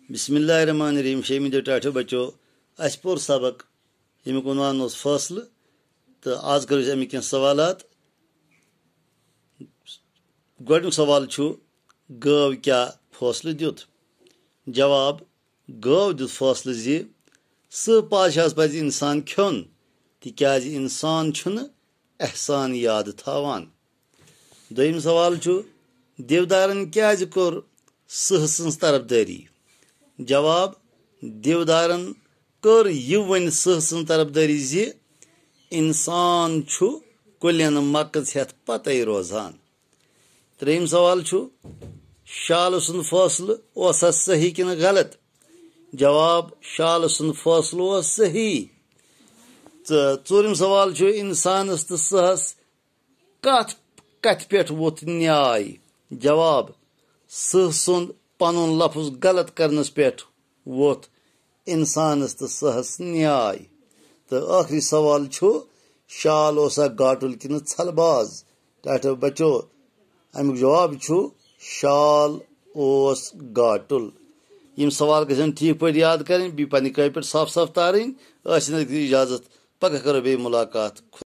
बिस्मिल्लाहिर्रहमानिर्रहीम। 6वीं टाठो बच्चो अस पोर सबक यमुक उन्वान फसल तो आज करो अमिक सवालात। गोडनुक सवाल गव क्या फैसले दुत। जवाब गव दुत फैसले जी सह पादशाह पज इंसान खोन तिकाज इंसान एहसान याद थावान। दोयम सवाल देवदारन क्याज कोर सह सन्स तरफदारी। जवाब देवदारन कर यह वन सह सन्स तरफदारी जी इंसान कुलन मकज हेथ पत रोजान। त्रेम सवाल शाल सुंद फैसल सही कि गलत। जवाब शाल सुंद फैसल सही। चूरम सवाल इंसानस तो सहस कत पे वोत न्याय। जवाब सह सुंद पनुन लफ्ज गलत करनस पे वोत इंसानस तो सहस न्याय। तो आखिरी सवाल शाल ओसा गाटुल कि छलबाज। टाठो बच्चो अमुक जवाब शाल ओस गाटुल। यम सवाल गन ठीक पे याद करें बी पे साफ साफ तारें। इजाजत पगह करो बे मुलाकात।